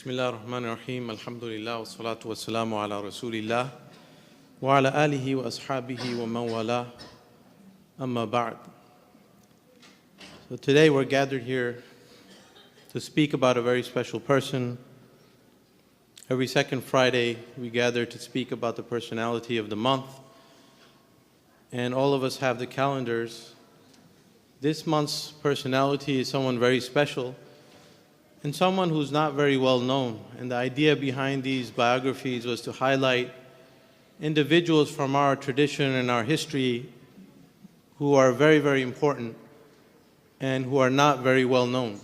Bismillah ar-Rahman ar-Rahim, alhamdulillah, wa salatu wa salamu ala rasulillah, wa ala alihi wa ashabihi wa man wala, amma ba'd. So today we're gathered here to speak about a very special person. Every second Friday we gather to speak about the personality of the month. And all of us have the calendars. This month's personality is someone very special and someone who's not very well known. And the idea behind these biographies was to highlight individuals from our tradition and our history who are very, very important and who are not very well known.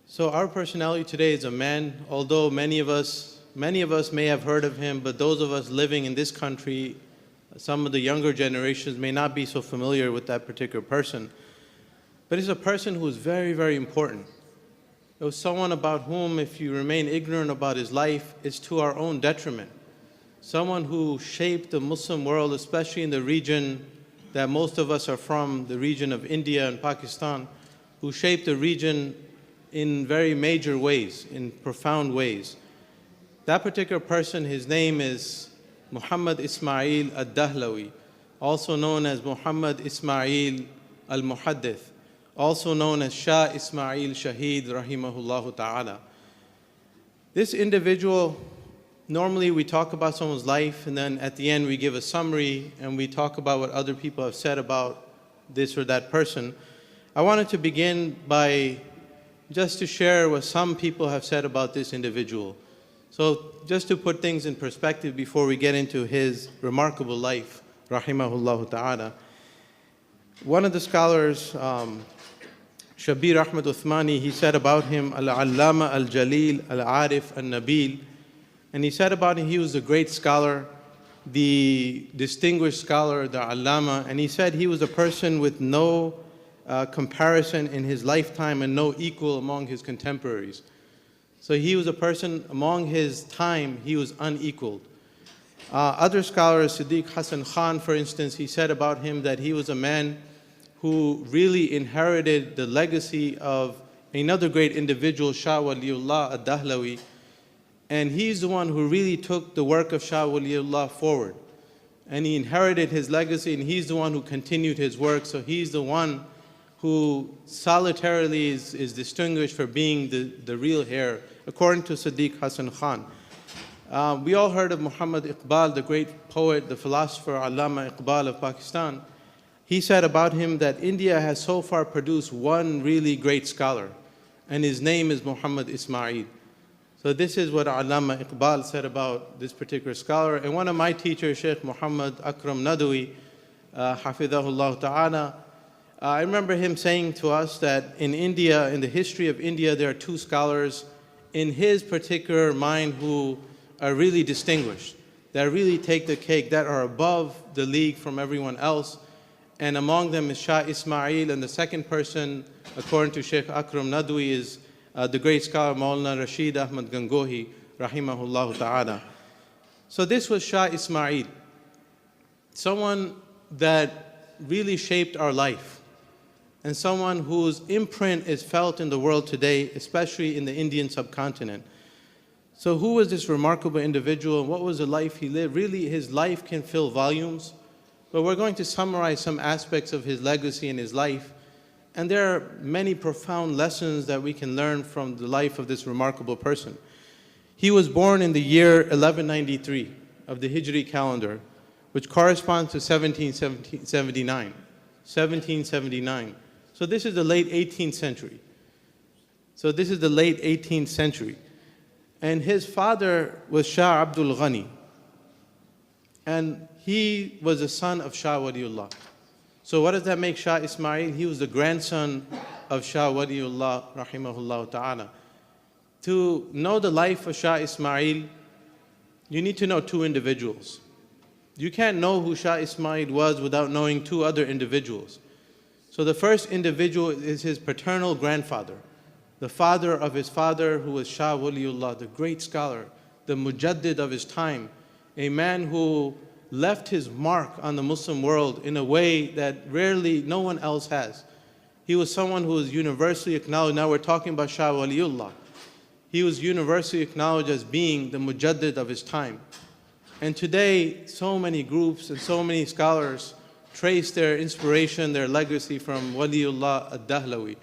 So our personality today is a man, although many of us may have heard of him, but those of us living in this country, some of the younger generations may not be so familiar with that particular person. But it's a person who is very, very important. It was someone about whom, if you remain ignorant about his life, it's to our own detriment. Someone who shaped the Muslim world, especially in the region that most of us are from, the region of India and Pakistan, who shaped the region in very major ways, in profound ways. That particular person, his name is Muhammad Ismail al-Dahlawi, also known as Muhammad Ismail al-Muhaddith, also known as Shah Ismail Shaheed, rahimahullah ta'ala. This individual, normally we talk about someone's life and then at the end we give a summary and we talk about what other people have said about this or that person. I wanted to begin by just to share what some people have said about this individual. So just to put things in perspective before we get into his remarkable life, rahimahullah ta'ala. One of the scholars, Shabir Ahmad Uthmani, he said about him, Al-Allama al-Jalil al-Arif al-Nabil, and he said about him, he was a great scholar, the distinguished scholar, the Allama, and he said he was a person with no comparison in his lifetime and no equal among his contemporaries. So he was a person, among his time, he was unequaled. Other scholars, Siddiq Hassan Khan, for instance, he said about him that he was a man who really inherited the legacy of another great individual, Shah Waliullah al-Dahlawi, and he's the one who really took the work of Shah Waliullah forward. And he inherited his legacy, and he's the one who continued his work, so he's the one who solitarily is distinguished for being the real heir, according to Siddiq Hassan Khan. We all heard of Muhammad Iqbal, the great poet, the philosopher, Allama Iqbal of Pakistan. He said about him that India has so far produced one really great scholar, and his name is Muhammad Ismail. So this is what Allama Iqbal said about this particular scholar. And one of my teachers, Sheikh Muhammad Akram Nadwi, Hafidahullah Ta'ala, I remember him saying to us that in India, in the history of India, there are two scholars in his particular mind who are really distinguished, that really take the cake, that are above the league from everyone else. And among them is Shah Ismail, and the second person, according to Sheikh Akram Nadwi, is the great scholar Maulana Rashid Ahmad Gangohi, rahimahullah ta'ala. So this was Shah Ismail, someone that really shaped our life, and someone whose imprint is felt in the world today, especially in the Indian subcontinent. So who was this remarkable individual? What was the life he lived? Really, his life can fill volumes, but we're going to summarize some aspects of his legacy and his life. And there are many profound lessons that we can learn from the life of this remarkable person. He was born in the year 1193 of the Hijri calendar, which corresponds to 1779. 1779. So this is the late 18th century. And his father was Shah Abdul Ghani. And he was the son of Shah Waliullah. So what does that make Shah Ismail? He was the grandson of Shah Waliullah, rahimahullah ta'ala. To know the life of Shah Ismail, you need to know two individuals. You can't know who Shah Ismail was without knowing two other individuals. So the first individual is his paternal grandfather, the father of his father, who was Shah Waliullah, the great scholar, the mujaddid of his time, a man who left his mark on the Muslim world in a way that rarely no one else has. He was someone who was universally acknowledged. Now we're talking about Shah Waliullah. He was universally acknowledged as being the mujaddid of his time. And today, so many groups and so many scholars trace their inspiration, their legacy from Waliullah ad-Dahlawi.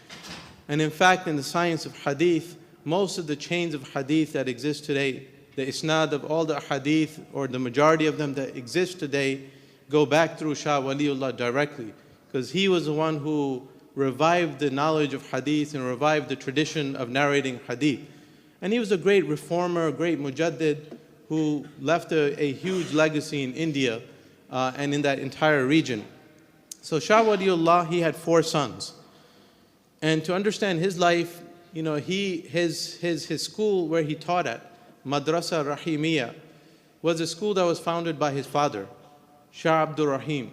And in fact, in the science of hadith, most of the chains of hadith that exist today, the isnad of all the hadith, or the majority of them that exist today, go back through Shah Waliullah directly, because he was the one who revived the knowledge of hadith and revived the tradition of narrating hadith. And he was a great reformer, a great mujaddid, who left a huge legacy in India and in that entire region. So Shah Waliullah, he had 4 sons. And to understand his life, his school where he taught at, Madrasa Rahimiyya, was a school that was founded by his father, Shah Abdul Rahim.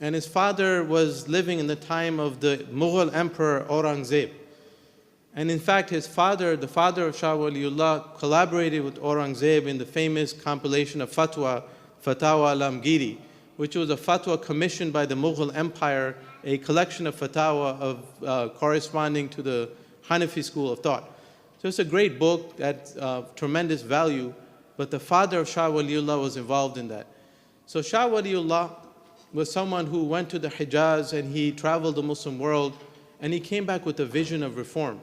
And his father was living in the time of the Mughal Emperor Aurangzeb. And in fact, his father, the father of Shah Waliullah, collaborated with Aurangzeb in the famous compilation of Fatwa, Fatawa Alamgiri, which was a fatwa commissioned by the Mughal Empire, a collection of fatwa of corresponding to the Hanafi school of thought. So it's a great book that's tremendous value, but the father of Shah Waliullah was involved in that. So Shah Waliullah was someone who went to the Hijaz and he traveled the Muslim world, and he came back with a vision of reform.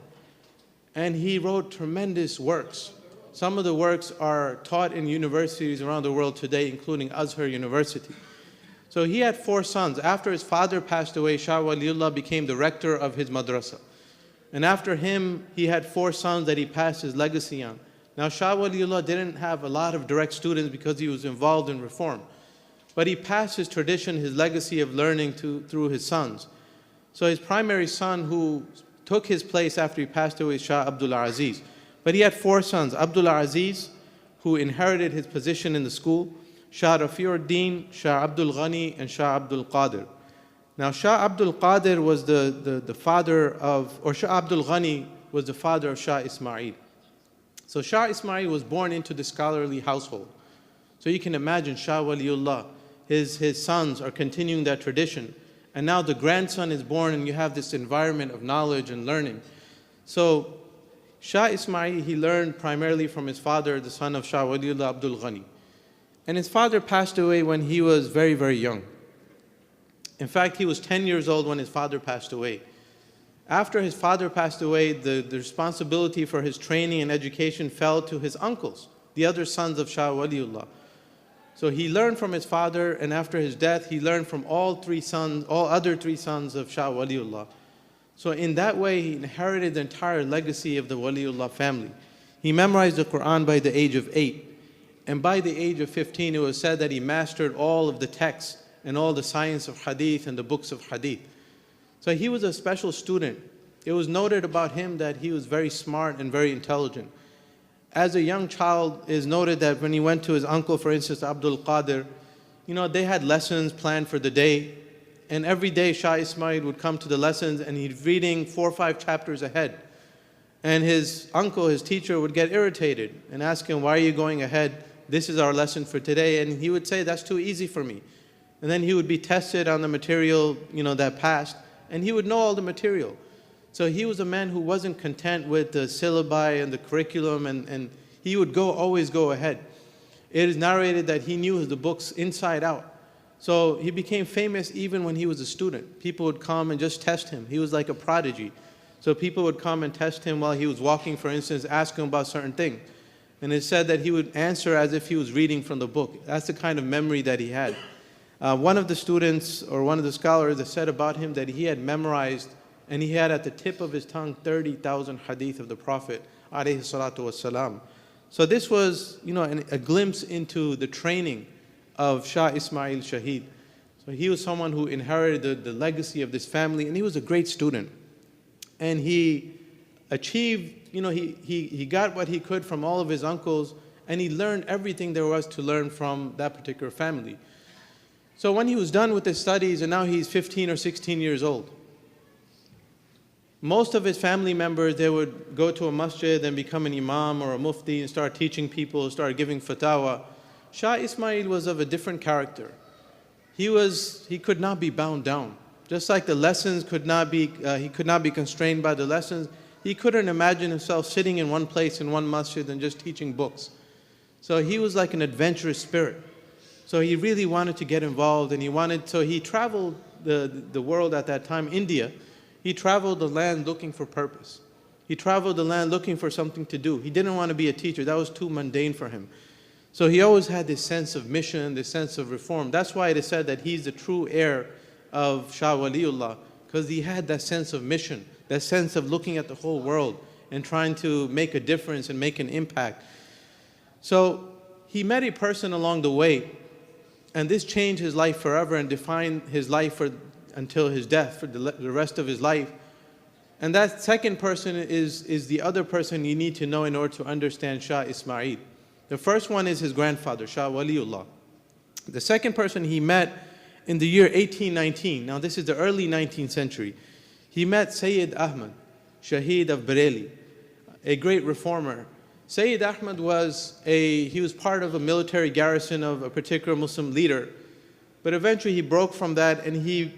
And he wrote tremendous works. Some of the works are taught in universities around the world today, including Azhar University. So he had 4 sons. After his father passed away, Shah Waliullah became the rector of his madrasa. And after him, he had 4 sons that he passed his legacy on. Now Shah Waliullah didn't have a lot of direct students because he was involved in reform. But he passed his tradition, his legacy of learning through his sons. So his primary son, who took his place after he passed away, Shah Abdul Aziz. But he had 4 sons. Abdul Aziz, who inherited his position in the school, Shah Rafiuddin, Shah Abdul Ghani, and Shah Abdul Qadir. Now Shah Abdul Qadir was the father of, or Shah Abdul Ghani was the father of Shah Ismail. So Shah Ismail was born into the scholarly household. So you can imagine Shah Waliullah, his sons are continuing that tradition. And now the grandson is born and you have this environment of knowledge and learning. So Shah Ismail, he learned primarily from his father, the son of Shah Waliullah Abdul Ghani. And his father passed away when he was very, very young. In fact, he was 10 years old when his father passed away. After his father passed away, the responsibility for his training and education fell to his uncles, the other sons of Shah Waliullah. So he learned from his father, and after his death, he learned from all other three sons of Shah Waliullah. So in that way, he inherited the entire legacy of the Waliullah family. He memorized the Quran by the age of 8. And by the age of 15, it was said that he mastered all of the texts and all the science of hadith and the books of hadith. So he was a special student. It was noted about him that he was very smart and very intelligent. As a young child, it is noted that when he went to his uncle, for instance, Abdul Qadir, they had lessons planned for the day. And every day, Shah Ismail would come to the lessons and he's reading 4 or 5 chapters ahead. And his uncle, his teacher, would get irritated and ask him, why are you going ahead? This is our lesson for today. And he would say, that's too easy for me. And then he would be tested on the material, that passed. And he would know all the material. So he was a man who wasn't content with the syllabi and the curriculum, and he would always go ahead. It is narrated that he knew the books inside out. So he became famous even when he was a student. People would come and just test him. He was like a prodigy. So people would come and test him while he was walking, for instance, ask him about certain things. And it said that he would answer as if he was reading from the book. That's the kind of memory that he had. One of the students, or one of the scholars, has said about him that he had memorized, and he had at the tip of his tongue 30,000 hadith of the Prophet alayhi salatu wasalam. So this was, a glimpse into the training of Shah Ismail Shaheed. So he was someone who inherited the legacy of this family, and he was a great student. And he achieved, he got what he could from all of his uncles, and he learned everything there was to learn from that particular family. So when he was done with his studies, and now he's 15 or 16 years old, most of his family members, they would go to a masjid and become an imam or a mufti and start teaching people, start giving fatwa. Shah Ismail was of a different character. He could not be bound down. Just like the lessons could not be, he could not be constrained by the lessons, he couldn't imagine himself sitting in one place in one masjid and just teaching books. So he was like an adventurous spirit. So he really wanted to get involved, and so he traveled the world at that time, India. He traveled the land looking for purpose. He traveled the land looking for something to do. He didn't want to be a teacher. That was too mundane for him. So he always had this sense of mission, this sense of reform. That's why it is said that he's the true heir of Shah Waliullah, because he had that sense of mission, that sense of looking at the whole world and trying to make a difference and make an impact. So he met a person along the way, and this changed his life forever and defined his life until his death, for the rest of his life. And that second person is the other person you need to know in order to understand Shah Ismail. The first one is his grandfather, Shah Waliullah. The second person he met in the year 1819, now this is the early 19th century, he met Sayyid Ahmad Shaheed of Bareilly, a great reformer. Sayyid Ahmad he was part of a military garrison of a particular Muslim leader, but eventually he broke from that and he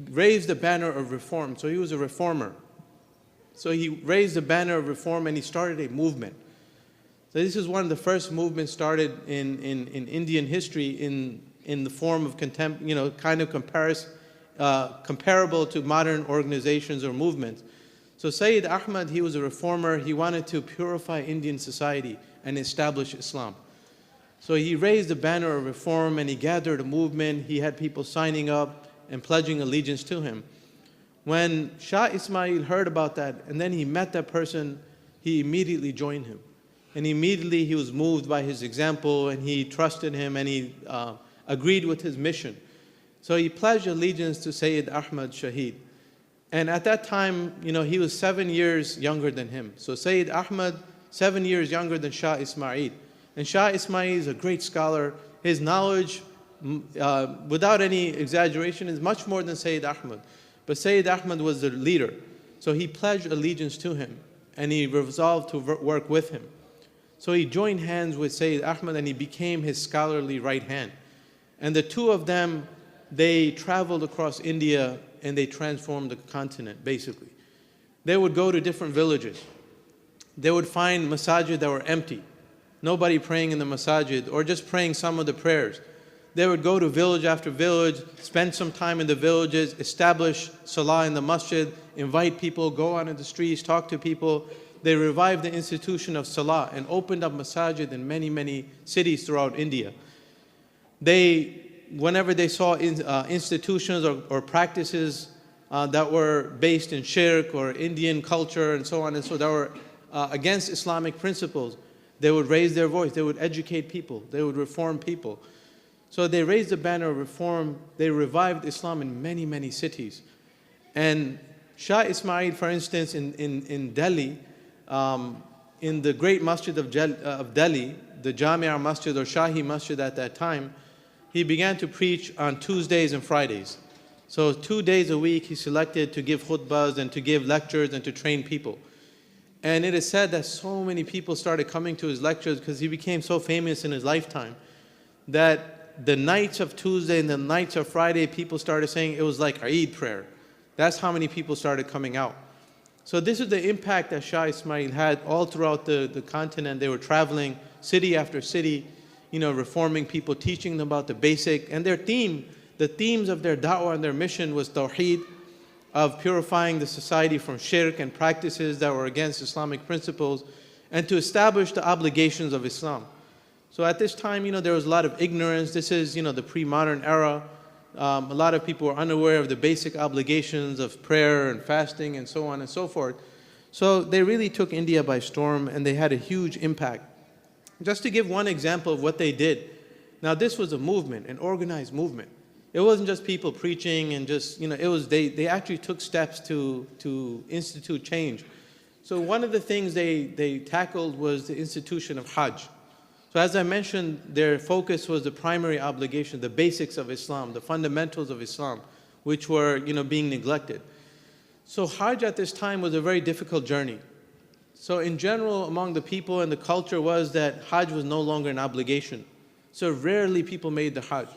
raised the banner of reform. So he was a reformer. So he raised the banner of reform and he started a movement. So this is one of the first movements started in Indian history in the form of comparable to modern organizations or movements. So Sayyid Ahmad, he was a reformer. He wanted to purify Indian society and establish Islam. So he raised the banner of reform and he gathered a movement. He had people signing up and pledging allegiance to him. When Shah Ismail heard about that and then he met that person, he immediately joined him. And immediately he was moved by his example and he trusted him and he agreed with his mission. So he pledged allegiance to Sayyid Ahmad Shaheed. And at that time, he was 7 years younger than him. So Sayyid Ahmad, 7 years younger than Shah Ismail. And Shah Ismail is a great scholar. His knowledge, without any exaggeration, is much more than Sayyid Ahmad. But Sayyid Ahmad was the leader. So he pledged allegiance to him and he resolved to work with him. So he joined hands with Sayyid Ahmad and he became his scholarly right hand. And the two of them, they traveled across India and they transformed the continent, basically. They would go to different villages. They would find masajid that were empty, nobody praying in the masajid or just praying some of the prayers. They would go to village after village, spend some time in the villages, establish salah in the masjid, invite people, go out in the streets, talk to people. They revived the institution of salah and opened up masajid in many, many cities throughout India. Whenever they saw institutions or practices that were based in shirk or Indian culture and so on and so that were against Islamic principles, they would raise their voice, they would educate people, they would reform people. So they raised the banner of reform, they revived Islam in many, many cities. And Shah Ismail, for instance, in Delhi, in the great masjid of Delhi, the Jamia Masjid or Shahi Masjid at that time, he began to preach on Tuesdays and Fridays. So 2 days a week he selected to give khutbahs and to give lectures and to train people. And it is said that so many people started coming to his lectures because he became so famous in his lifetime that the nights of Tuesday and the nights of Friday, people started saying it was like Eid prayer. That's how many people started coming out. So this is the impact that Shah Ismail had all throughout the continent. They were traveling city after city, reforming people, teaching them about the basic. And the themes of their da'wah and their mission was tawheed, of purifying the society from shirk and practices that were against Islamic principles, and to establish the obligations of Islam. So at this time, there was a lot of ignorance. This is, the pre-modern era. A lot of people were unaware of the basic obligations of prayer and fasting and so on and so forth. So they really took India by storm and they had a huge impact. Just to give one example of what they did. Now this was a movement, an organized movement. It wasn't just people preaching and just, they actually took steps to institute change. So one of the things they tackled was the institution of Hajj. So as I mentioned, their focus was the primary obligation, the basics of Islam, the fundamentals of Islam, which were, being neglected. So Hajj at this time was a very difficult journey. So in general, among the people and the culture was that Hajj was no longer an obligation. So rarely people made the Hajj.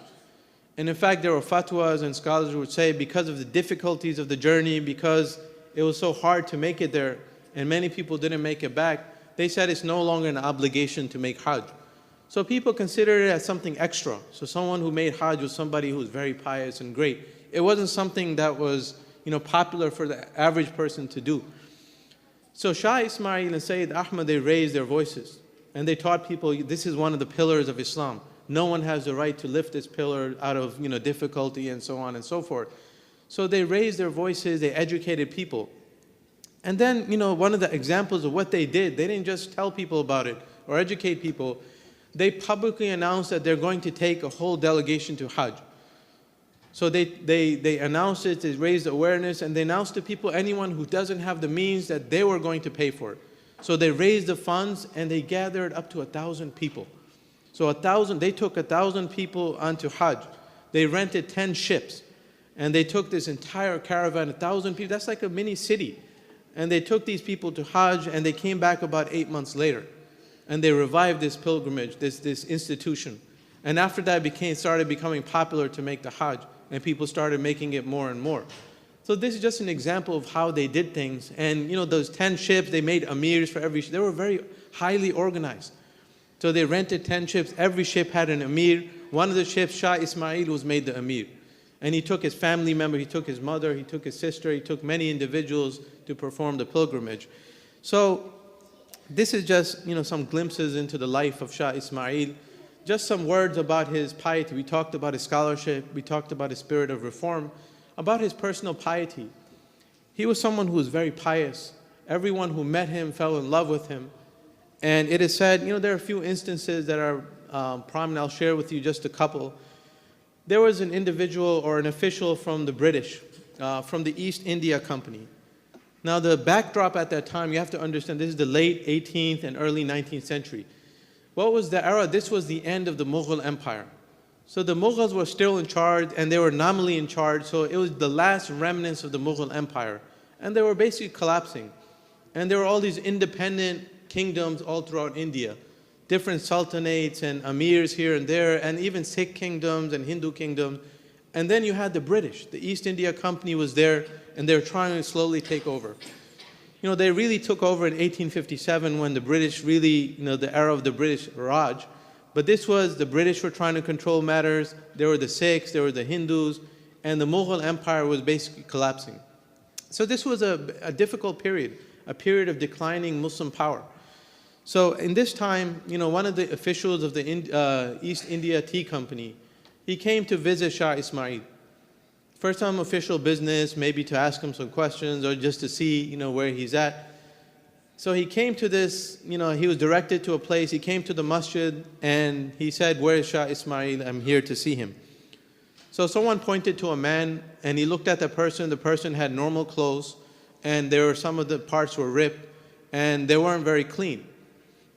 And in fact, there were fatwas and scholars who would say because of the difficulties of the journey, because it was so hard to make it there, and many people didn't make it back, they said it's no longer an obligation to make Hajj. So people considered it as something extra. So someone who made Hajj was somebody who was very pious and great. It wasn't something that was, popular for the average person to do. So Shah Ismail and Sayyid Ahmad, they raised their voices. And they taught people, this is one of the pillars of Islam. No one has the right to lift this pillar out of difficulty and so on and so forth. So they raised their voices, they educated people. And then, one of the examples of what they did, they didn't just tell people about it or educate people. They publicly announced that they're going to take a whole delegation to Hajj. So they announced it, they raised awareness, and they announced to people, anyone who doesn't have the means, that they were going to pay for it. So they raised the funds and they gathered up to 1,000 people. So they took 1,000 people onto Hajj. They rented 10 ships and they took this entire caravan, 1,000 people, that's like a mini city. And they took these people to Hajj and they came back about 8 months later. And they revived this pilgrimage, this institution. And after that started becoming popular to make the Hajj, and people started making it more and more. So this is just an example of how they did things. And those 10 ships, they made amirs for every ship. They were very highly organized. So they rented 10 ships. Every ship had an amir. One of the ships, Shah Ismail, was made the amir. And he took his family member, he took his mother, he took his sister, he took many individuals to perform the pilgrimage. So this is just some glimpses into the life of Shah Ismail. Just some words about his piety. We talked about his scholarship, we talked about his spirit of reform, about his personal piety. He was someone who was very pious. Everyone who met him fell in love with him. And it is said, there are a few instances that are prominent. I'll share with you just a couple. There was an individual or an official from the British, from the East India Company. Now the backdrop at that time, you have to understand, this is the late 18th and early 19th century. What was the era? This was the end of the Mughal Empire. So the Mughals were still in charge, and they were nominally in charge, so it was the last remnants of the Mughal Empire. And they were basically collapsing. And there were all these independent kingdoms all throughout India, different sultanates and amirs here and there, and even Sikh kingdoms and Hindu kingdoms. And then you had the British. The East India Company was there, and they were trying to slowly take over. They really took over in 1857 when the British really, the era of the British Raj. But this was, the British were trying to control matters. There were the Sikhs, there were the Hindus, and the Mughal Empire was basically collapsing. So this was a difficult period, a period of declining Muslim power. So in this time, one of the officials of the East India Tea Company, he came to visit Shah Ismail. First time official business, maybe to ask him some questions or just to see, where he's at. So he came to this, he was directed to a place. He came to the masjid and he said, "Where is Shah Ismail? I'm here to see him." So someone pointed to a man and he looked at the person. The person had normal clothes and some of the parts were ripped and they weren't very clean.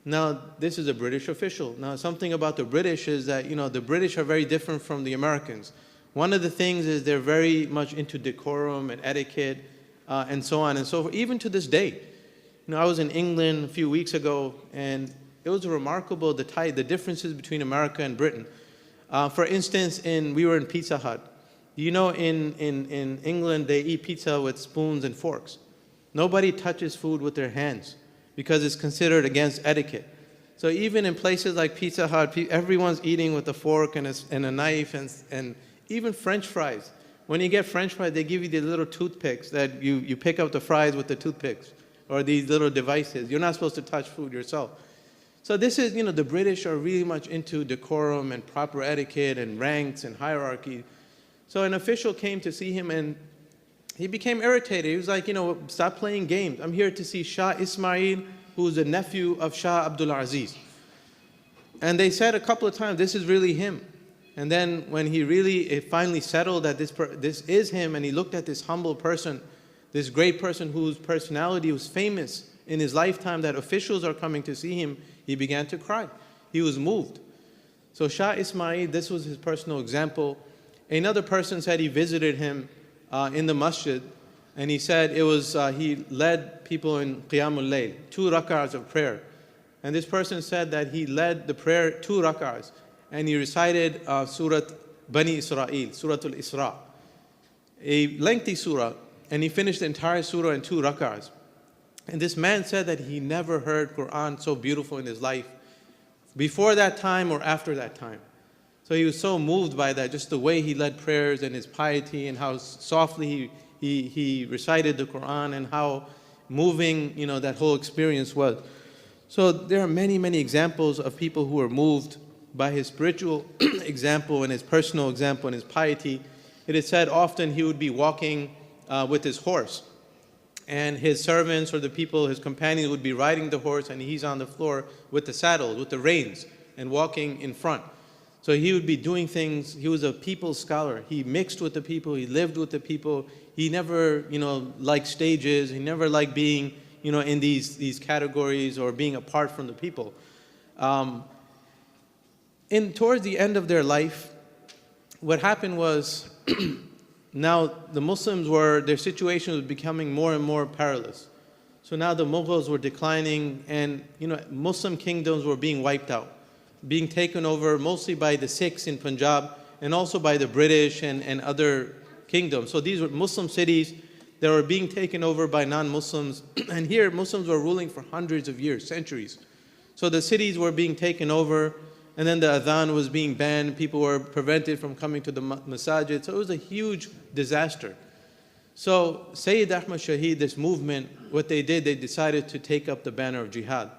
Now, this is a British official. Now, something about the British is that, the British are very different from the Americans. One of the things is they're very much into decorum and etiquette and so on and so forth, even to this day. I was in England a few weeks ago, and it was remarkable the differences between America and Britain. For instance, we were in Pizza Hut. In England, they eat pizza with spoons and forks. Nobody touches food with their hands because it's considered against etiquette. So even in places like Pizza Hut, everyone's eating with a fork and a knife, and even French fries. When you get French fries, they give you these little toothpicks that you pick up the fries with the toothpicks, or these little devices. You're not supposed to touch food yourself. So this is, the British are really much into decorum and proper etiquette and ranks and hierarchy. So an official came to see him and he became irritated. He was like, stop playing games. I'm here to see Shah Ismail, who's the nephew of Shah Abdul Aziz. And they said a couple of times, this is really him. And then when it finally settled that this is him, and he looked at this humble person, this great person whose personality was famous in his lifetime, that officials are coming to see him, he began to cry. He was moved. So Shah Ismail, this was his personal example. Another person said he visited him in the masjid, and he said he led people in Qiyamul Layl, 2 rak'ahs of prayer. And this person said that he led the prayer 2 rak'ahs, and he recited Surah Bani Israel, Surah Al-Isra, a lengthy surah, and he finished the entire surah in 2 rak'ahs. And this man said that he never heard Quran so beautiful in his life, before that time or after that time. So he was so moved by that, just the way he led prayers and his piety and how softly he recited the Quran and how moving, that whole experience was. So there are many, many examples of people who are moved by his spiritual example and his personal example and his piety. It is said often he would be walking with his horse, and his servants or the people, his companions, would be riding the horse, and he's on the floor with the saddle, with the reins, and walking in front. So he would be doing things. He was a people scholar. He mixed with the people. He lived with the people. He never, liked stages. He never liked being, in these categories or being apart from the people. Towards the end of their life, what happened was now the Muslims their situation was becoming more and more perilous. So now the Mughals were declining, and Muslim kingdoms were being wiped out, being taken over mostly by the Sikhs in Punjab and also by the British and other kingdoms. So these were Muslim cities that were being taken over by non-Muslims. And here Muslims were ruling for hundreds of years, centuries. So the cities were being taken over, and then the adhan was being banned. People were prevented from coming to the masajid. So it was a huge disaster. So Sayyid Ahmad Shaheed, this movement, what they did, they decided to take up the banner of jihad.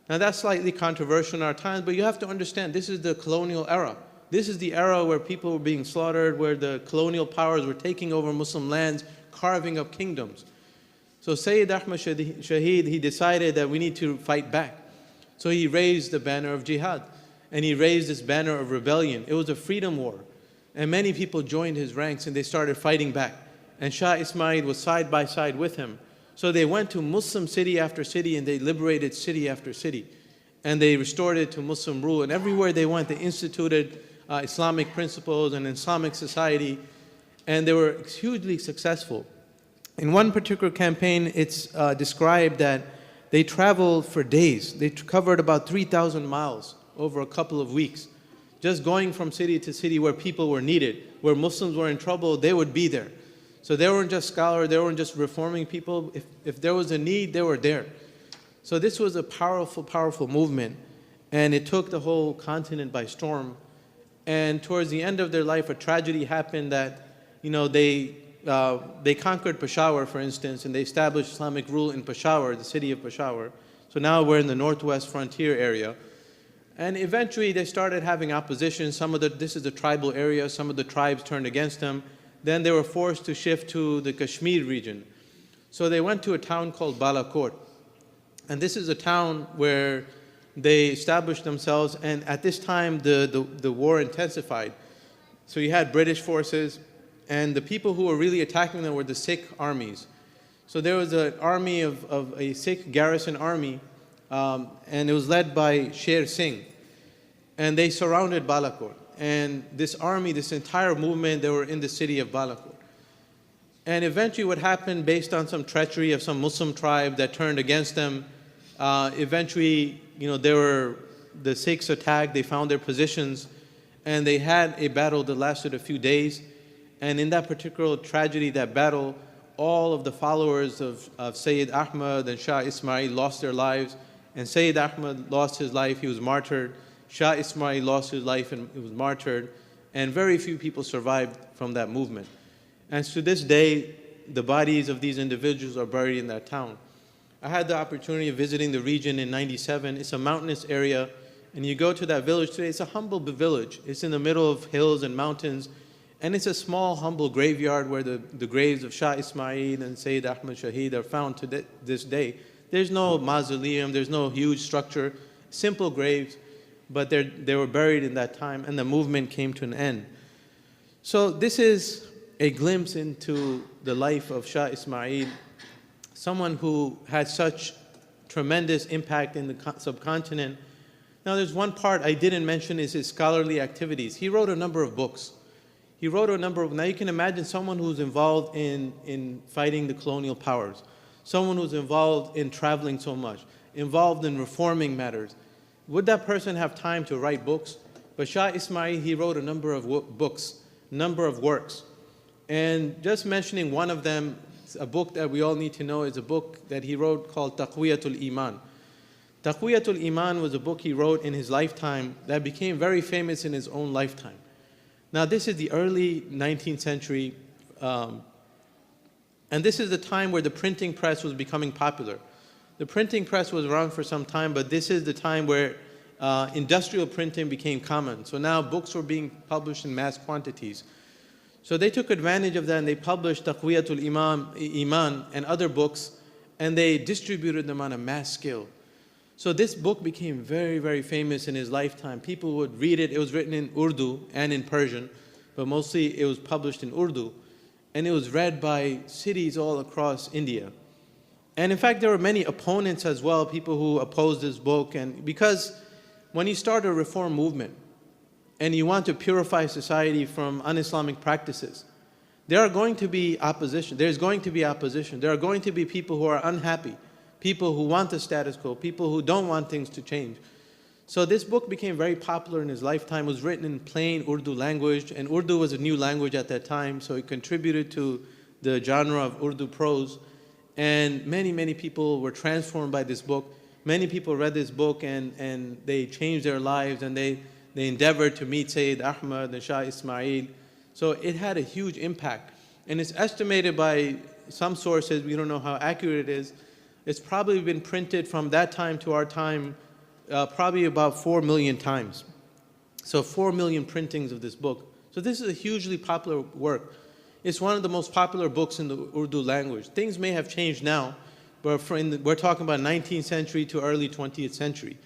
Now that's slightly controversial in our times, but you have to understand this is the colonial era. This is the era where people were being slaughtered, where the colonial powers were taking over Muslim lands, carving up kingdoms. So Sayyid Ahmad Shaheed, he decided that we need to fight back. So he raised the banner of jihad, and he raised this banner of rebellion. It was a freedom war, and many people joined his ranks and they started fighting back. And Shah Ismail was side by side with him. So they went to Muslim city after city, and they liberated city after city, and they restored it to Muslim rule. And everywhere they went, they instituted Islamic principles and Islamic society, and they were hugely successful. In one particular campaign, it's described that they traveled for days. They covered about 3,000 miles over a couple of weeks, just going from city to city where people were needed, where Muslims were in trouble, they would be there. So they weren't just scholars, they weren't just reforming people. If there was a need, they were there. So this was a powerful, powerful movement, and it took the whole continent by storm. And towards the end of their life, a tragedy happened that, they conquered Peshawar, for instance, and they established Islamic rule in Peshawar, the city of Peshawar. So now we're in the northwest frontier area. And eventually they started having opposition. This is a tribal area, some of the tribes turned against them. Then they were forced to shift to the Kashmir region. So they went to a town called Balakot. And this is a town where they established themselves, and at this time the war intensified. So you had British forces, and the people who were really attacking them were the Sikh armies. So there was an army of a Sikh garrison army, and it was led by Sher Singh. And they surrounded Balakot. And this army, this entire movement, they were in the city of Balakot. And eventually what happened, based on some treachery of some Muslim tribe that turned against them, eventually, the Sikhs attacked, they found their positions, and they had a battle that lasted a few days. And in that particular tragedy, that battle, all of the followers of Sayyid Ahmad and Shah Ismail lost their lives. And Sayyid Ahmad lost his life, he was martyred. Shah Ismail lost his life and he was martyred. And very few people survived from that movement. And to this day, the bodies of these individuals are buried in that town. I had the opportunity of visiting the region in '97. It's a mountainous area, and you go to that village today, it's a humble village. It's in the middle of hills and mountains, and it's a small, humble graveyard where the graves of Shah Ismail and Sayyid Ahmad Shaheed are found to this day. There's no mausoleum, there's no huge structure, simple graves, but they were buried in that time, and the movement came to an end. So this is a glimpse into the life of Shah Ismail, someone who had such tremendous impact in the subcontinent. Now there's one part I didn't mention, is his scholarly activities. He wrote a number of books. Now you can imagine someone who's involved in fighting the colonial powers, someone who's involved in traveling so much, involved in reforming matters. Would that person have time to write books? But Shah Ismail, he wrote a number of books, number of works. And just mentioning one of them, a book that we all need to know, is a book that he wrote called Taqwiyatul Iman. Taqwiyatul Iman was a book he wrote in his lifetime that became very famous in his own lifetime. Now this is the early 19th century, and this is the time where the printing press was becoming popular. The printing press was around for some time, but this is the time where industrial printing became common. So now books were being published in mass quantities. So they took advantage of that and they published Taqwiyatul Iman and other books, and they distributed them on a mass scale. So this book became very, very famous in his lifetime. People would read it. It was written in Urdu and in Persian, but mostly it was published in Urdu. And it was read by cities all across India. And in fact, there were many opponents as well, people who opposed this book. And because when you start a reform movement and you want to purify society from un-Islamic practices, there are going to be opposition. There's going to be opposition. There are going to be people who are unhappy, people who want the status quo, people who don't want things to change. So this book became very popular in his lifetime. It was written in plain Urdu language, and Urdu was a new language at that time, so it contributed to the genre of Urdu prose. And many, many people were transformed by this book. Many people read this book and they changed their lives, and they endeavored to meet Sayyid Ahmad and Shah Ismail. So it had a huge impact. And it's estimated by some sources, we don't know how accurate it is, it's probably been printed from that time to our time probably about 4 million times. So 4 million printings of this book. So this is a hugely popular work. It's one of the most popular books in the Urdu language. Things may have changed now, but we're talking about 19th century to early 20th century.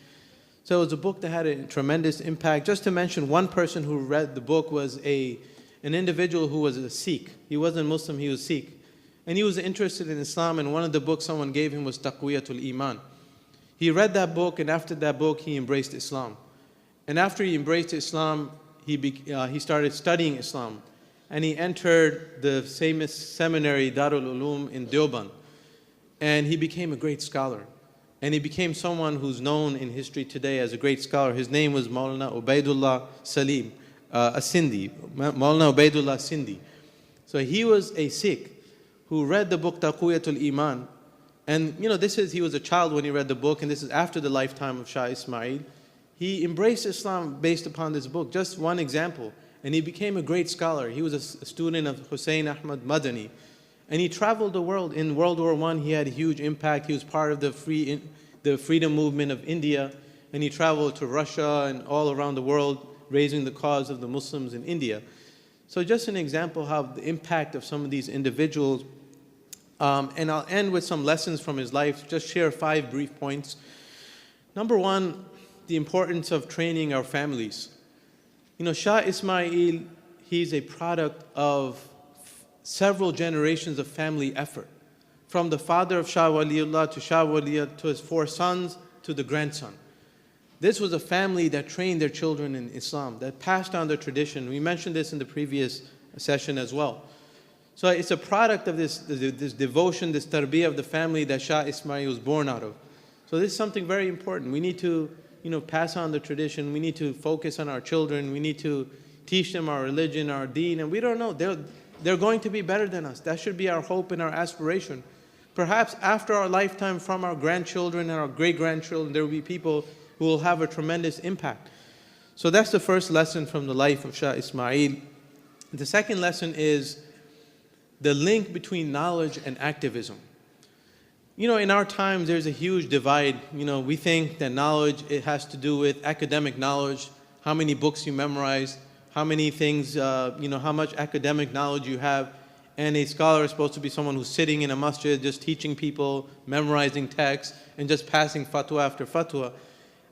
So it was a book that had a tremendous impact. Just to mention, one person who read the book was an individual who was a Sikh. He wasn't Muslim, he was Sikh. And he was interested in Islam, and one of the books someone gave him was Taqwiyatul Iman. He read that book, and after that book, he embraced Islam. And after he embraced Islam, he started studying Islam. And he entered the famous seminary Darul Uloom in Deoband. And he became a great scholar. And he became someone who's known in history today as a great scholar. His name was Maulana Ubaidullah Salim, a Sindhi, Maulana Ubaidullah Sindhi. So he was a Sikh who read the book Taqwiyatul Iman. And he was a child when he read the book, and this is after the lifetime of Shah Ismail. He embraced Islam based upon this book, just one example. And he became a great scholar. He was a student of Hussein Ahmad Madani. And he traveled the world. In World War I, he had a huge impact. He was part of the freedom movement of India. And he traveled to Russia and all around the world, raising the cause of the Muslims in India. So just an example of the impact of some of these individuals. And I'll end with some lessons from his life, just share 5 brief points. Number 1, the importance of training our families. Shah Ismail, he's a product of several generations of family effort. From the father of Shah Waliullah to Shah Waliullah to his 4 sons to the grandson. This was a family that trained their children in Islam, that passed on their tradition. We mentioned this in the previous session as well. So it's a product of this devotion, this tarbiyah of the family that Shah Ismail was born out of. So this is something very important. We need to pass on the tradition. We need to focus on our children. We need to teach them our religion, our deen. And we don't know. They're going to be better than us. That should be our hope and our aspiration. Perhaps after our lifetime, from our grandchildren and our great-grandchildren, there will be people who will have a tremendous impact. So that's the first lesson from the life of Shah Ismail. The second lesson is the link between knowledge and activism. In our times, there's a huge divide. We think that knowledge, it has to do with academic knowledge, how many books you memorize, how many things, how much academic knowledge you have. And a scholar is supposed to be someone who's sitting in a masjid, just teaching people, memorizing texts, and just passing fatwa after fatwa.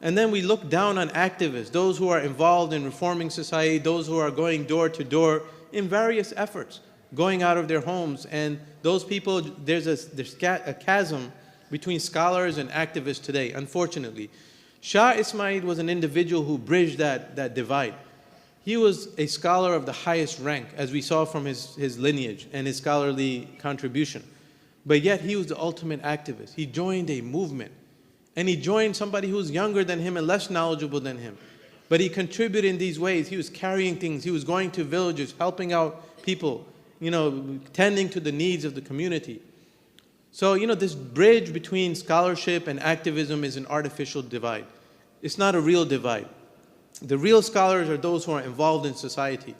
And then we look down on activists, those who are involved in reforming society, those who are going door to door in various efforts, going out of their homes. And those people, there's a chasm between scholars and activists today, unfortunately. Shah Ismail was an individual who bridged that divide. He was a scholar of the highest rank, as we saw from his lineage and his scholarly contribution. But yet he was the ultimate activist. He joined a movement. And he joined somebody who's younger than him and less knowledgeable than him. But he contributed in these ways. He was carrying things. He was going to villages, helping out people, tending to the needs of the community. So, this bridge between scholarship and activism is an artificial divide. It's not a real divide. The real scholars are those who are involved in society.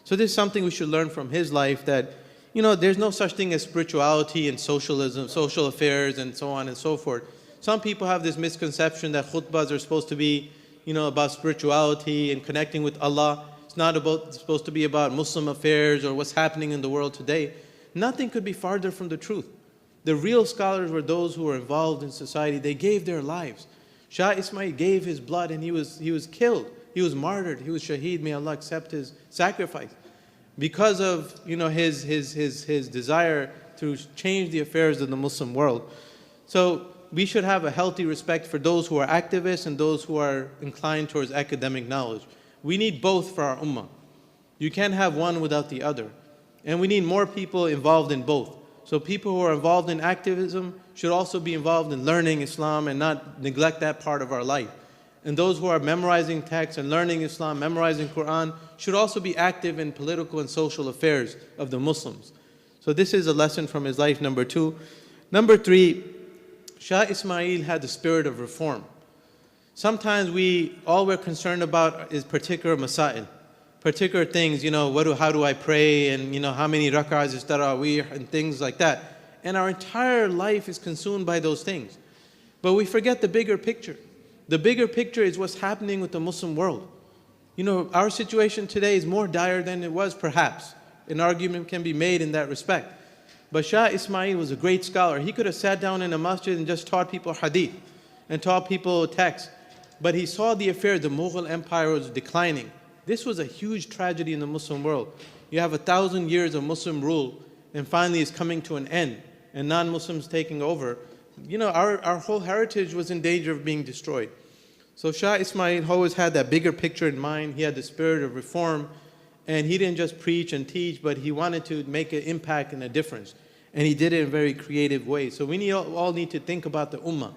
So this is something we should learn from his life, that, there's no such thing as spirituality and socialism, social affairs, and so on and so forth. Some people have this misconception that khutbahs are supposed to be, about spirituality and connecting with Allah. It's not supposed to be about Muslim affairs or what's happening in the world today. Nothing could be farther from the truth. The real scholars were those who were involved in society. They gave their lives. Shah Ismail gave his blood, and he was killed. He was martyred. He was shaheed. May Allah accept his sacrifice, because of his desire to change the affairs of the Muslim world. So we should have a healthy respect for those who are activists and those who are inclined towards academic knowledge. We need both for our ummah. You can't have one without the other. And we need more people involved in both. So people who are involved in activism should also be involved in learning Islam and not neglect that part of our life. And those who are memorizing texts and learning Islam, memorizing Quran, should also be active in political and social affairs of the Muslims. So this is a lesson from his life, number 2. Number 3, Shah Ismail had the spirit of reform. Sometimes all we're concerned about is particular masail, particular things, how do I pray, and how many rak'ahs is tarawih, and things like that. And our entire life is consumed by those things. But we forget the bigger picture. The bigger picture is what's happening with the Muslim world. Our situation today is more dire than it was, perhaps. An argument can be made in that respect. But Shah Ismail was a great scholar. He could have sat down in a masjid and just taught people hadith and taught people text. But he saw the affair, the Mughal Empire was declining. This was a huge tragedy in the Muslim world. You have 1,000 years of Muslim rule, and finally it's coming to an end, and non-Muslims taking over. Our whole heritage was in danger of being destroyed. So Shah Ismail always had that bigger picture in mind. He had the spirit of reform, and he didn't just preach and teach, but he wanted to make an impact and a difference. And he did it in very creative ways. So we all need to think about the ummah.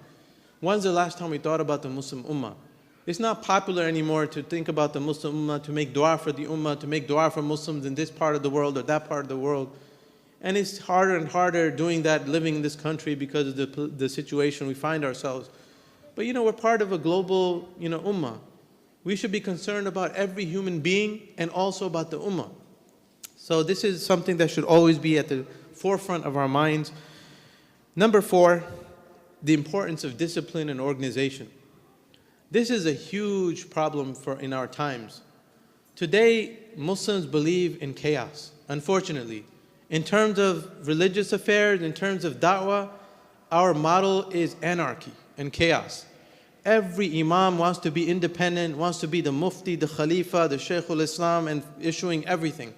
When's the last time we thought about the Muslim ummah? It's not popular anymore to think about the Muslim ummah, to make dua for the ummah, to make dua for Muslims in this part of the world or that part of the world. And it's harder and harder doing that, living in this country, because of the situation we find ourselves. But we're part of a global ummah. We should be concerned about every human being and also about the ummah. So this is something that should always be at the forefront of our minds. Number 4, the importance of discipline and organization. This is a huge problem in our times. Today, Muslims believe in chaos, unfortunately. In terms of religious affairs, in terms of da'wah, our model is anarchy and chaos. Every imam wants to be independent, wants to be the mufti, the khalifa, the shaykhul Islam, and issuing everything.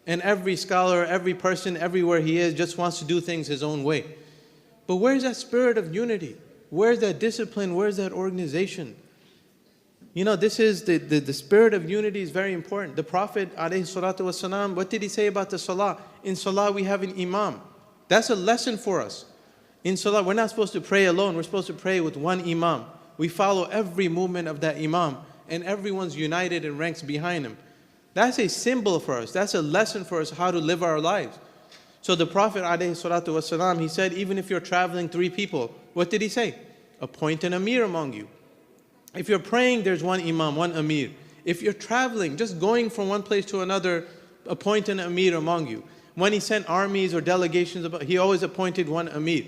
And every scholar, every person, everywhere he is, just wants to do things his own way. But where's that spirit of unity? Where's that discipline? Where's that organization? This is the spirit of unity is very important. The Prophet ﷺ, what did he say about the salah? In salah we have an imam. That's a lesson for us. In salah, we're not supposed to pray alone. We're supposed to pray with one imam. We follow every movement of that imam, and everyone's united in ranks behind him. That's a symbol for us. That's a lesson for us how to live our lives. So the Prophet ﷺ, he said, even if you're traveling 3 people, what did he say? Appoint an amir among you. If you're praying, there's one imam, one amir. If you're traveling, just going from one place to another, appoint an amir among you. When he sent armies or delegations, he always appointed one amir.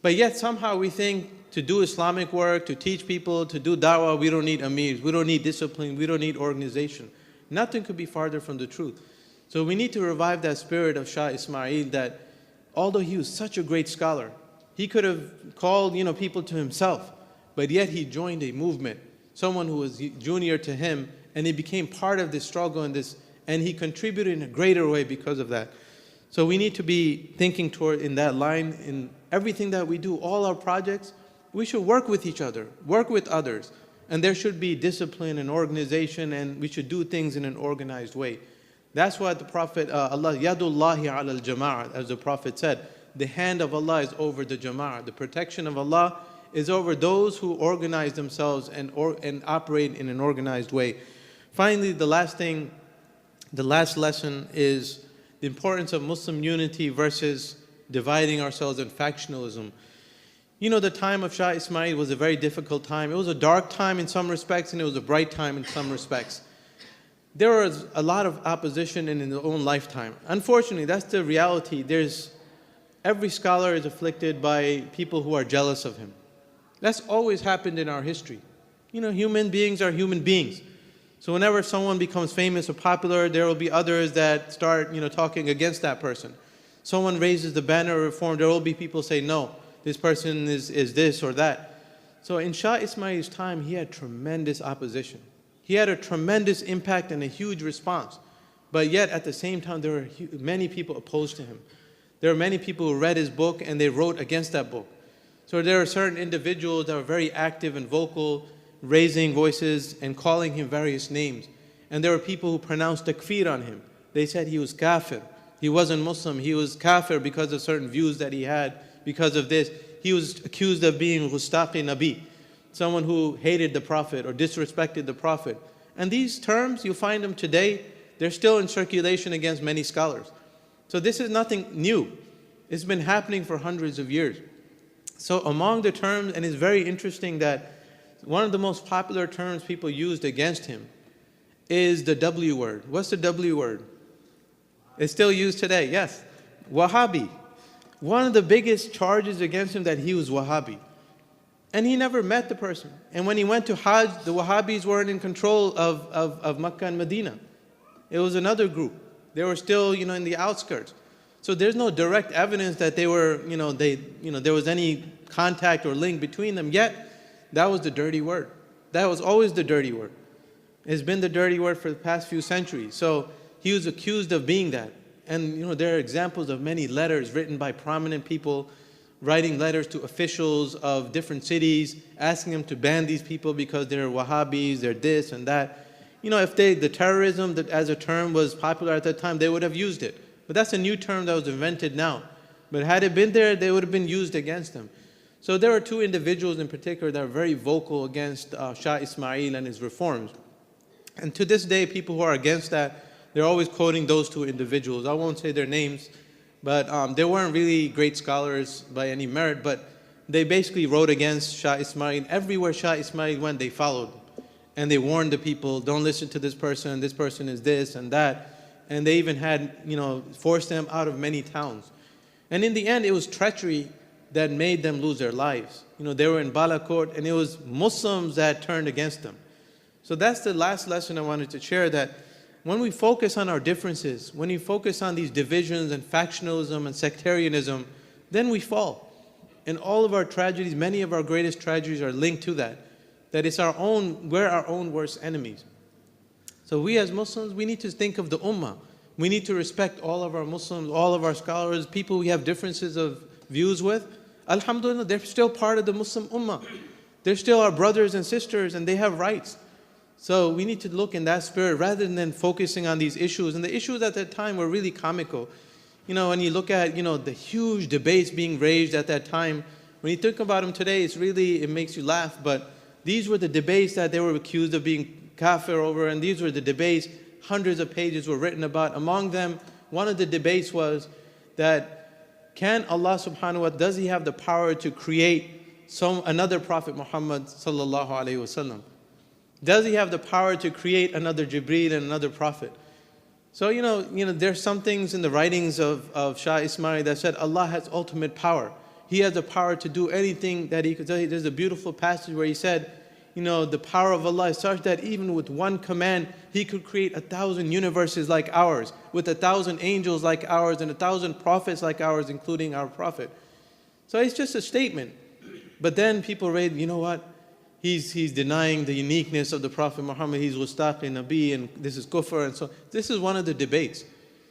But yet somehow we think to do Islamic work, to teach people, to do da'wah, we don't need amirs, we don't need discipline, we don't need organization. Nothing could be farther from the truth. So we need to revive that spirit of Shah Ismail, that although he was such a great scholar, he could have called people to himself, but yet he joined a movement, someone who was junior to him, and he became part of this struggle and he contributed in a greater way because of that. So we need to be thinking in that line in everything that we do, all our projects. We should work with each other, work with others, and there should be discipline and organization, and we should do things in an organized way. That's why the Prophet, Yadullahi ala al-jama'ah, as the Prophet said, the hand of Allah is over the jama'ah. The protection of Allah is over those who organize themselves and operate in an organized way. Finally, the last lesson is the importance of Muslim unity versus dividing ourselves in factionalism. You know, the time of Shah Ismail was a very difficult time. It was a dark time in some respects, and it was a bright time in some respects. There was a lot of opposition in his own lifetime. Unfortunately, that's the reality. Every scholar is afflicted by people who are jealous of him. That's always happened in our history. You know, human beings are human beings. So whenever someone becomes famous or popular, there will be others that start, talking against that person. Someone raises the banner of reform, there will be people say, no, this person is this or that. So in Shah Ismail's time, he had tremendous opposition. He had a tremendous impact and a huge response. But yet, at the same time, there were many people opposed to him. There were many people who read his book and they wrote against that book. So there are certain individuals that were very active and vocal, raising voices and calling him various names. And there were people who pronounced takfir on him. They said he was kafir. He wasn't Muslim. He was kafir because of certain views that he had. Because of this, he was accused of being ghustaqi nabi, someone who hated the Prophet or disrespected the Prophet. And these terms, you find them today, they're still in circulation against many scholars. So this is nothing new. It's been happening for hundreds of years. So among the terms, and it's very interesting that one of the most popular terms people used against him is the W word. What's the W word? It's still used today, yes. Wahhabi. One of the biggest charges against him that he was Wahhabi. And he never met the person. And when he went to Hajj, the Wahhabis weren't in control of Makkah and Medina. It was another group. They were still, in the outskirts. So there's no direct evidence that they were, there was any contact or link between them. Yet, that was the dirty word. That was always the dirty word. It's been the dirty word for the past few centuries. So he was accused of being that. And there are examples of many letters written by prominent people, writing letters to officials of different cities, asking them to ban these people because they're Wahhabis, they're this and that. If the terrorism that as a term was popular at that time, they would have used it. But that's a new term that was invented now. But had it been there, they would have been used against them. So there are two individuals in particular that are very vocal against Shah Ismail and his reforms. And to this day, people who are against that, they're always quoting those two individuals. I won't say their names, but they weren't really great scholars by any merit, but they basically wrote against Shah Ismail. Everywhere Shah Ismail went, they followed. And they warned the people, don't listen to this person is this and that. And they even had, forced them out of many towns. And in the end, it was treachery that made them lose their lives. They were in Balakot, and it was Muslims that turned against them. So that's the last lesson I wanted to share, that when we focus on our differences, when we focus on these divisions and factionalism and sectarianism, then we fall. And all of our tragedies, many of our greatest tragedies are linked to that. That it's we're our own worst enemies. So we as Muslims, we need to think of the ummah. We need to respect all of our Muslims, all of our scholars, people we have differences of views with. Alhamdulillah, they're still part of the Muslim ummah. They're still our brothers and sisters, and they have rights. So we need to look in that spirit rather than focusing on these issues. And the issues at that time were really comical. When you look at, the huge debates being raised at that time, when you think about them today, it makes you laugh. But these were the debates that they were accused of being kafir over, and these were the debates hundreds of pages were written about. Among them, one of the debates was that can Allah subhanahu wa ta'ala, does He have the power to create another Prophet Muhammad sallallahu alayhi wa sallam? Does He have the power to create another Jibreel and another Prophet? So, there's some things in the writings of Shah Ismail that said Allah has ultimate power. He has the power to do anything that He could do. There's a beautiful passage where He said, the power of Allah is such that even with one command, He could create 1,000 universes like ours, with 1,000 angels like ours, and 1,000 prophets like ours, including our Prophet. So it's just a statement. But then people read, what? He's denying the uniqueness of the Prophet Muhammad. He's ghustaqi nabi, and this is kufr. And so this is one of the debates.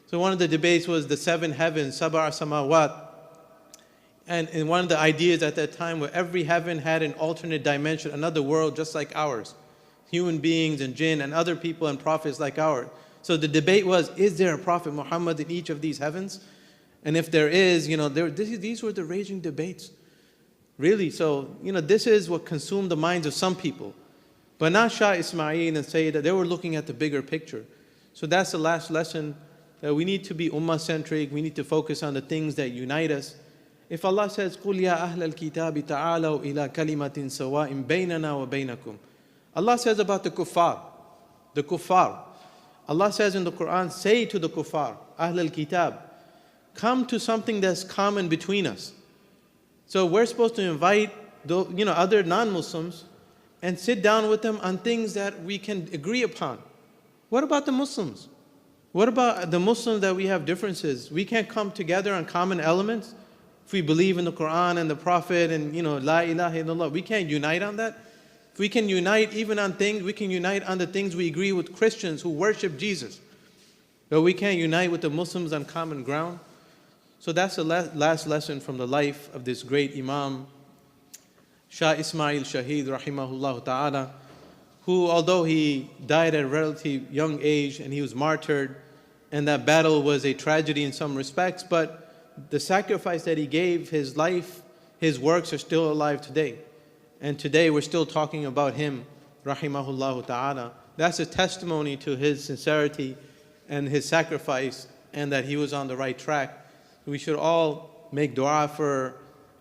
So one of the debates was the 7 heavens, sab'a samawat. And one of the ideas at that time where every heaven had an alternate dimension, another world just like ours. Human beings and jinn and other people and prophets like ours. So the debate was, is there a Prophet Muhammad in each of these heavens? And if there is, these were the raging debates. Really? So, this is what consumed the minds of some people. But not Shah Ismail and say that they were looking at the bigger picture. So that's the last lesson, that we need to be ummah-centric. We need to focus on the things that unite us. If Allah says, قُلْ يَا أَهْلَ الْكِتَابِ تَعَالَوْا إِلَى كَلِمَةٍ سَوَاءٍ بَيْنَنَا وَبَيْنَكُمْ. Allah says about the kuffar. The kuffar. Allah says in the Quran, say to the kuffar, Ahl al-Kitab, come to something that's common between us. So we're supposed to invite other non-Muslims and sit down with them on things that we can agree upon. What about the Muslims? What about the Muslims that we have differences? We can't come together on common elements? If we believe in the Quran and the Prophet and, La ilaha illallah, we can't unite on that? If we can unite even on things, we can unite on the things we agree with Christians who worship Jesus. But we can't unite with the Muslims on common ground. So that's the last lesson from the life of this great Imam, Shah Ismail Shaheed, rahimahullah ta'ala, who, although he died at a relatively young age and he was martyred, and that battle was a tragedy in some respects, but the sacrifice that he gave, his life, his works are still alive today. And today we're still talking about him, rahimahullah ta'ala. That's a testimony to his sincerity and his sacrifice, and that he was on the right track. We should all make dua for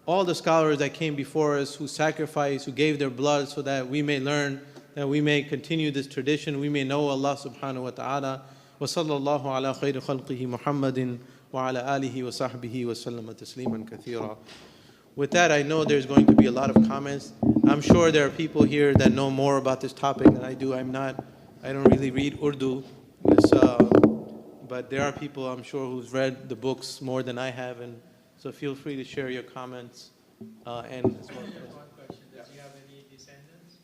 all the scholars that came before us, who sacrificed, who gave their blood so that we may learn, that we may continue this tradition, we may know Allah subhanahu wa ta'ala. Wa sallallahu ala khayri khalqihi Muhammadin wa ala alihi wa sahbihi wa sallama tasliman kathira. With that, I know there's going to be a lot of comments. I'm sure there are people here that know more about this topic than I do. I don't really read Urdu, but there are people, I'm sure, who's read the books more than I have, and so feel free to share your comments. And as well. One question: does he have any descendants?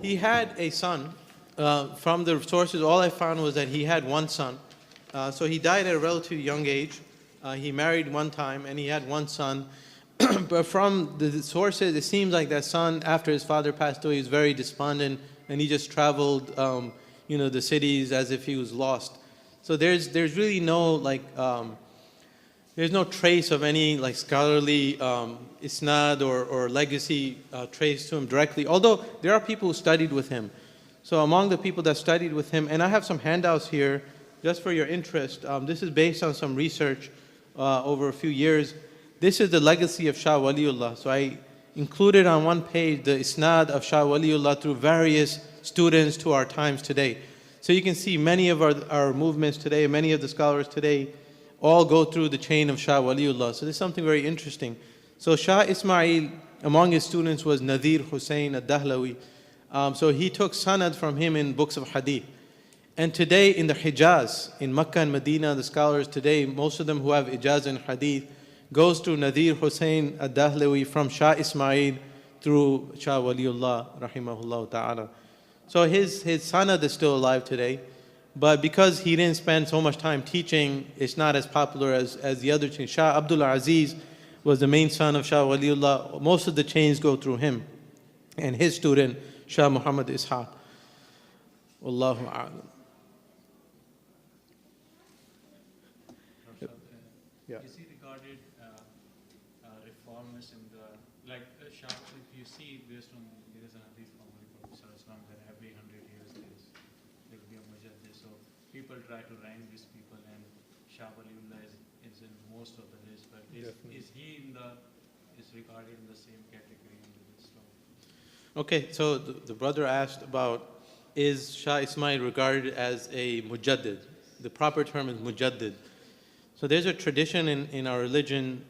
He had a son. From the sources, all I found was that he had one son. So he died at a relatively young age. He married one time and he had one son. But from the sources, it seems like that son, after his father passed away, was very despondent, and he just traveled, the cities as if he was lost. So there's really no there's no trace of any scholarly isnad or legacy trace to him directly. Although there are people who studied with him. So among the people that studied with him, and I have some handouts here just for your interest. This is based on some research over a few years. This is the legacy of Shah Waliullah. So I included on one page the isnad of Shah Waliullah through various students to our times today. So you can see many of our movements today, many of the scholars today, all go through the chain of Shah Waliullah. So there's something very interesting. So Shah Ismail, among his students was Nadir Hussain ad-Dahlawi. So he took sanad from him in books of hadith. And today in the Hijaz, in Makkah and Medina, the scholars today, most of them who have ijaz in hadith, goes through Nadir Hussain ad-Dahlawi from Shah Ismail through Shah Waliullah, rahimahullah ta'ala. So his sanad is still alive today. But because he didn't spend so much time teaching, it's not as popular as the other chains. Shah Abdul Aziz was the main son of Shah Waliullah. Most of the chains go through him. And his student, Shah Muhammad Ishaq. Wallahu a'lam. Yeah. Is he regarded reformist in the, Shah, if you see based on, there is an hadith from the Prophet ﷺ that every 100 years there will be a mujaddid. So people try to rank these people, and Shah Waliullah is in most of the list, but is he is regarded in the same category under this law? Okay, so the brother asked about, is Shah Ismail regarded as a mujaddid? The proper term is mujaddid. So there's a tradition in our religion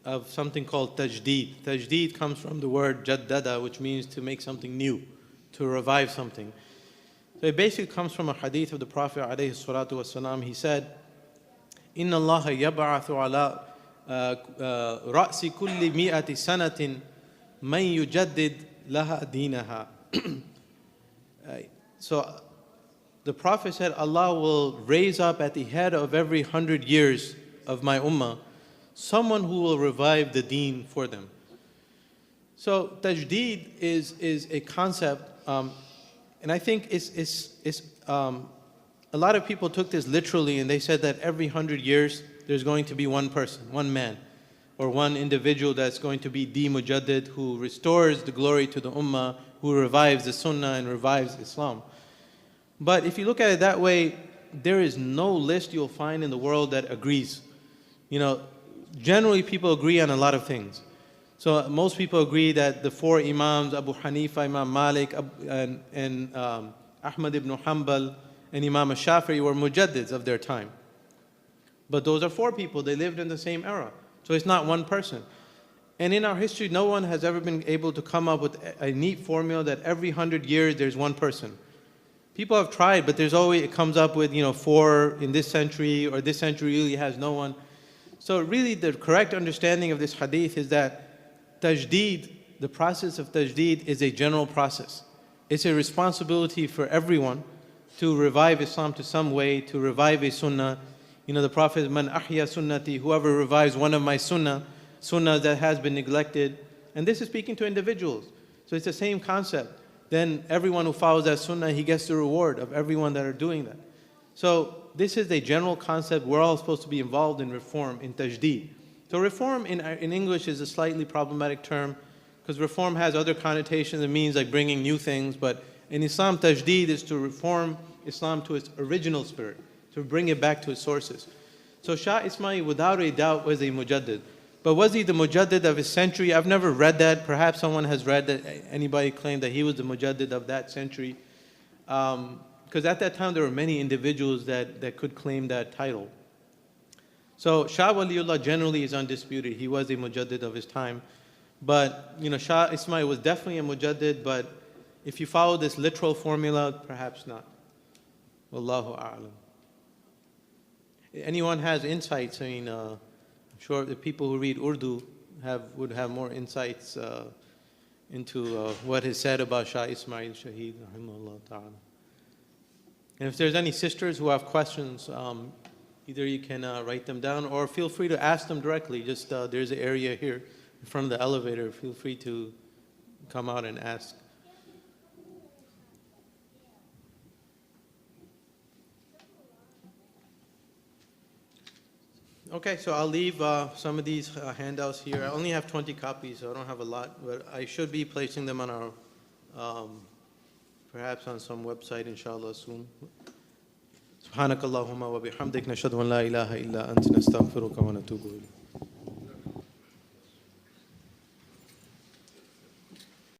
of something called tajdeed. Tajdeed comes from the word jaddada, which means to make something new, to revive something. So it basically comes from a hadith of the Prophet alayhi salatu wasalam. He said, Inna Allah yab'athu ala ra'si kulli mi'ati sanatin man yujaddid laha dinaha. So the Prophet said, Allah will raise up at the head of every 100 years of my ummah someone who will revive the deen for them. So tajdeed is a concept, and I think a lot of people took this literally, and they said that every 100 years there's going to be one person, one man. or one individual that's going to be the Mujaddid, who restores the glory to the Ummah, who revives the Sunnah and revives Islam. But if you look at it that way, there is no list you'll find in the world that agrees. Generally people agree on a lot of things. So most people agree that the four Imams, Abu Hanifa, Imam Malik, and Ahmad ibn Hanbal, and Imam al-Shafi'i were Mujaddids of their time. But those are four people, they lived in the same era. So it's not one person. And in our history, no one has ever been able to come up with a neat formula that every 100 years there's one person. People have tried, but there's always, it comes up with, four in this century, or this century really has no one. So really the correct understanding of this hadith is that tajdeed, the process of tajdeed, is a general process. It's a responsibility for everyone to revive Islam to some way, to revive a sunnah. The Prophet, man ahya sunnati, whoever revives one of my sunnah that has been neglected. And this is speaking to individuals. So it's the same concept. Then everyone who follows that sunnah, he gets the reward of everyone that are doing that. So this is a general concept. We're all supposed to be involved in reform, in tajdeed. So reform in English is a slightly problematic term, because reform has other connotations. It means like bringing new things. But in Islam, tajdeed is to reform Islam to its original spirit, to bring it back to its sources. So Shah Ismail, without a doubt, was a mujaddid. But was he the mujaddid of his century? I've never read that. Perhaps someone has read that. Anybody claimed that he was the mujaddid of that century? Because at that time there were many individuals that could claim that title. So Shah Waliullah generally is undisputed. He was a mujaddid of his time. But Shah Ismail was definitely a mujaddid, but if you follow this literal formula, perhaps not. Wallahu a'lam. Anyone has insights? I'm sure the people who read Urdu would have more insights into what is said about Shah Ismail Shaheed, rahimahullah ta'ala. And if there's any sisters who have questions, either you can write them down, or feel free to ask them directly. Just there's an area here in front of the elevator. Feel free to come out and ask. Okay, so I'll leave some of these handouts here. I only have 20 copies, so I don't have a lot, but I should be placing them on our, perhaps on some website, inshallah, soon. سبحانك اللهم وبحمدك نشهد أن لا إله إلا أنت نستغفرك ونتوب إليك